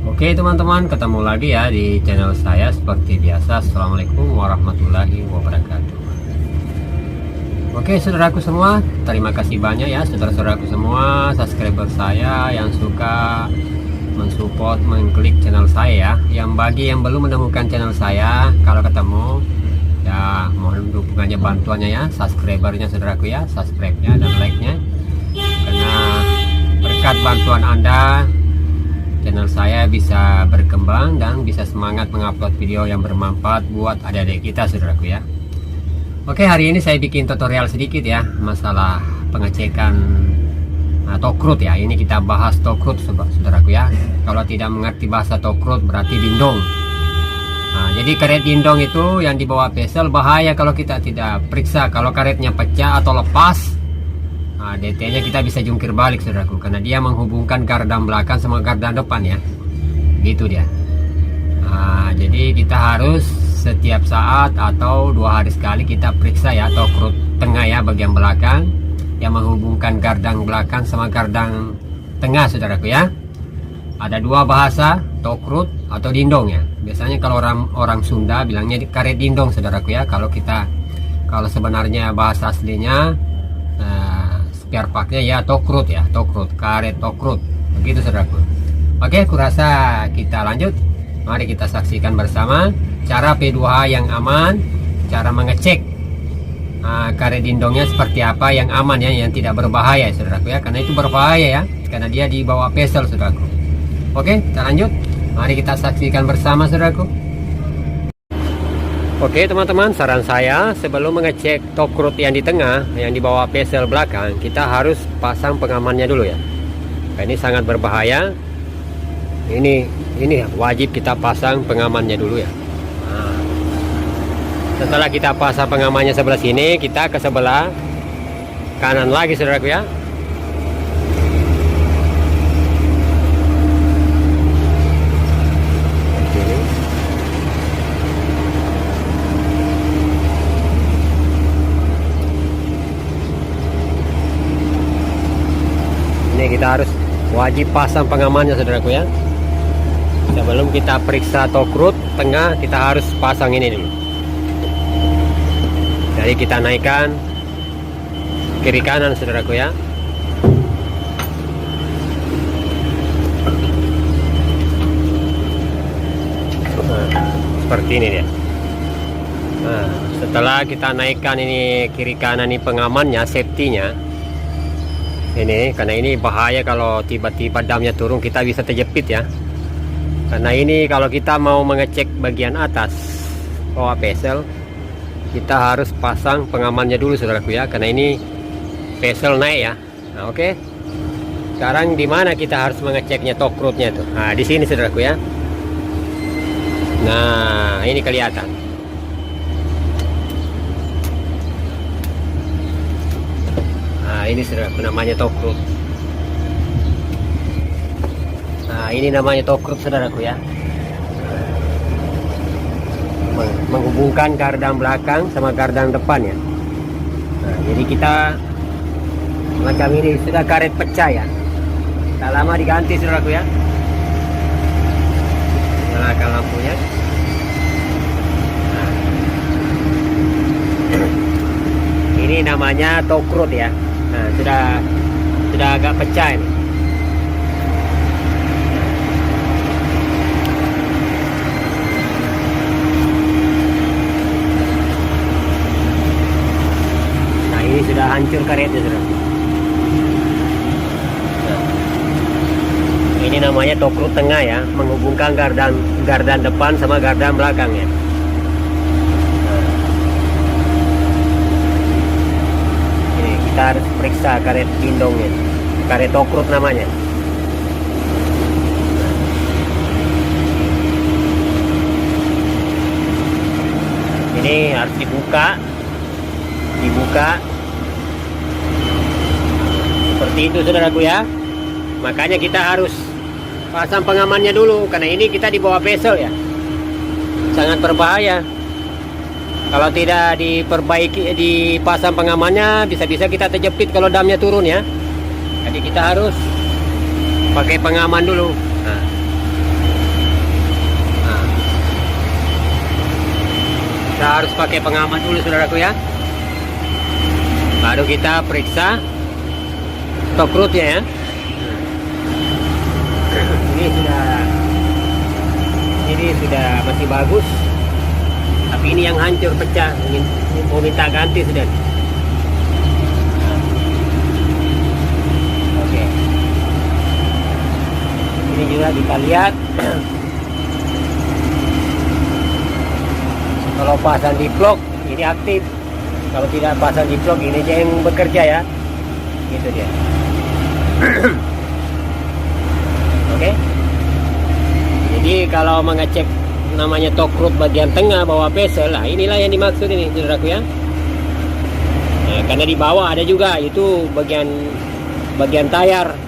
Oke teman-teman, ketemu lagi ya di channel saya seperti biasa. Assalamualaikum warahmatullahi wabarakatuh. Oke saudaraku semua, terima kasih banyak ya saudara-saudaraku semua subscriber saya yang suka mensupport, mengklik channel saya ya. Yang bagi yang belum menemukan channel saya, kalau ketemu ya mohon dukungannya, bantuannya ya, subscribernya saudaraku ya, subscribe-nya dan like-nya. Karena berkat bantuan Anda, channel saya bisa berkembang dan bisa semangat mengupload video yang bermanfaat buat adik-adik kita saudaraku ya. Oke, hari ini saya bikin tutorial sedikit ya masalah pengecekan tokrut ya. Ini kita bahas tokrut saudaraku ya. Kalau tidak mengerti bahasa tokrut berarti dindong. Jadi karet dindong itu yang dibawa pesel bahaya kalau kita tidak periksa. Kalau karetnya pecah atau lepas, DT-nya kita bisa jungkir balik saudaraku, karena dia menghubungkan gardan belakang sama gardan depan ya, gitu dia. Jadi kita harus setiap saat atau 2 hari sekali kita periksa ya tokrut tengah ya, bagian belakang yang menghubungkan gardan belakang sama gardan tengah saudaraku ya. Ada 2 bahasa, tokrut atau dindong ya. Biasanya kalau orang Sunda bilangnya karet dindong saudaraku ya. Kalau sebenarnya bahasa aslinya spare partnya ya tokrut ya, tokrut, karet tokrut, begitu saudaraku. Oke, kurasa kita lanjut. Mari kita saksikan bersama cara P2H yang aman, cara mengecek karet dindongnya seperti apa yang aman ya, yang tidak berbahaya saudaraku ya. Karena itu berbahaya ya, karena dia dibawa pesel saudaraku. Oke, kita lanjut. Mari kita saksikan bersama saudaraku. Oke teman-teman, saran saya sebelum mengecek tokrut yang di tengah yang dibawa pesel belakang, kita harus pasang pengamannya dulu ya. Ini sangat berbahaya. Ini wajib kita pasang pengamannya dulu ya. Setelah kita pasang pengamannya sebelah sini, kita ke sebelah kanan lagi saudaraku ya. Ini kita harus wajib pasang pengamannya saudaraku ya. Sebelum kita periksa tokrut tengah, kita harus pasang ini dulu. Jadi kita naikkan kiri kanan saudaraku ya. Seperti ini dia. Setelah kita naikkan ini kiri kanan ini pengamannya, safety-nya ini, karena ini bahaya kalau tiba-tiba damnya turun kita bisa terjepit ya. Karena ini kalau kita mau mengecek bagian atas bawah pesel, kita harus pasang pengamannya dulu saudaraku ya, karena ini pesel naik ya. Oke. Sekarang di mana kita harus mengeceknya tokrutnya tuh? Di sini saudaraku ya. Nah, ini kelihatan. Ini saudaraku namanya tokrut. Ini namanya tokrut saudaraku ya. Menghubungkan gardan belakang sama gardan depan ya. Jadi kita macam ini sudah karet pecah ya. Tak lama diganti saudaraku ya. Nyalakan lampunya. Ini namanya tokrut ya. Sudah agak pecah ini. Ini sudah hancur karetnya sudah. Ini namanya tokrut tengah ya, menghubungkan gardan depan sama gardan belakang ya. Ini kita harus periksa karet dindongnya, karet tokrut namanya. Ini harus dibuka seperti itu saudaraku ya. Makanya kita harus pasang pengamannya dulu, karena ini kita di bawah pesel ya, sangat berbahaya. Kalau tidak diperbaiki, dipasang pengamannya, bisa-bisa kita terjepit kalau damnya turun ya. Jadi kita harus pakai pengaman dulu. Nah, harus pakai pengaman dulu saudaraku ya. Baru kita periksa top rootnya ya. Ini sudah masih bagus, tapi ini yang hancur pecah, ini mau minta ganti sudah. Oke, ini juga kita lihat. Kalau pasang di vlog ini aktif, kalau tidak pasang di vlog ini aja yang bekerja ya, gitu dia. Oke, jadi kalau mengecek namanya torque root bagian tengah bawah bezel, nah inilah yang dimaksud ini saudaraku ya. Nah, karena di bawah ada juga itu bagian tayar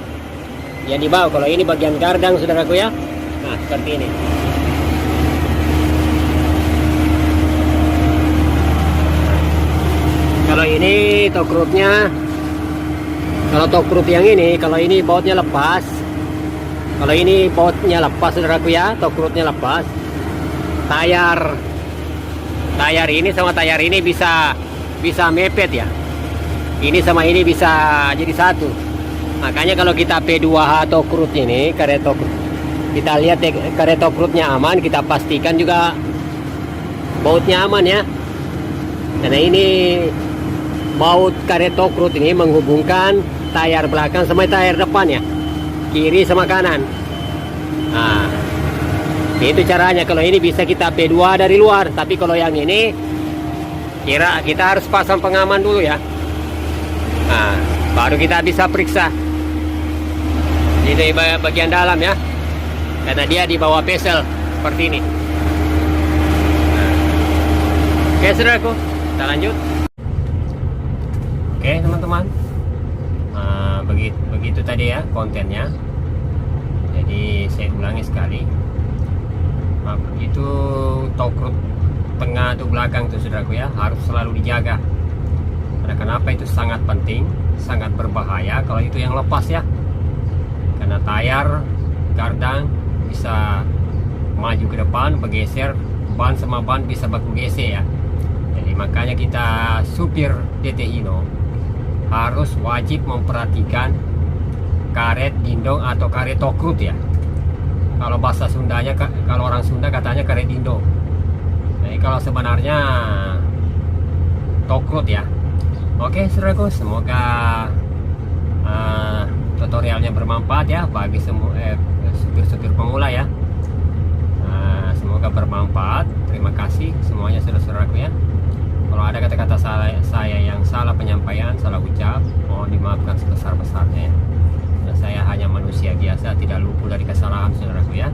yang di bawah. Kalau ini bagian gardang saudaraku ya. Nah seperti ini. Kalau ini torque rootnya, kalau torque root yang ini, kalau ini bautnya lepas, kalau ini bautnya lepas saudaraku ya, torque rootnya lepas, tayar ini sama tayar ini bisa mepet ya. Ini sama ini bisa jadi satu. Makanya kalau kita P2H torque root ini, karet torque, kita lihat ya, karet torque rootnya aman, kita pastikan juga bautnya aman ya. Karena ini baut karet torque root ini menghubungkan tayar belakang sama tayar depan ya, kiri sama kanan. Nah, itu caranya. Kalau ini bisa kita P2 dari luar, tapi kalau yang ini kita harus pasang pengaman dulu ya. Nah, baru kita bisa periksa. Ini bagian dalam ya, karena dia di bawah bezel seperti ini. Nah. Oke saudaraku, kita lanjut. Oke teman-teman, begitu tadi ya kontennya. Jadi saya ulangi sekali, itu torque root tengah atau belakang tuh saudaraku ya, harus selalu dijaga. Karena kenapa itu sangat penting, sangat berbahaya kalau itu yang lepas ya. Karena tayar gardang bisa maju ke depan, bergeser, ban sama ban bisa baku gesek ya. Jadi makanya kita supir DT Inno harus wajib memperhatikan karet dindong atau karet torque root ya. Kalau bahasa Sundanya, kalau orang Sunda katanya karet dindong. Jadi kalau sebenarnya torque root ya. Oke saudaraku, semoga tutorialnya bermanfaat ya bagi semua supir-supir pemula ya. Semoga bermanfaat. Terima kasih semuanya saudara-saudaraku ya. Kalau ada kata-kata saya yang salah penyampaian, salah ucap, mohon dimaafkan sebesar-besarnya ya. Dan saya hanya manusia biasa, tidak luput dari kesalahan saudaraku ya.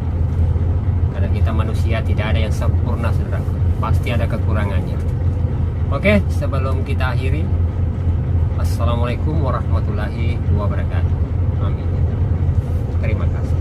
Karena kita manusia tidak ada yang sempurna saudaraku, pasti ada kekurangannya. Oke, sebelum kita akhiri, assalamualaikum warahmatullahi wabarakatuh. Amin. Terima kasih.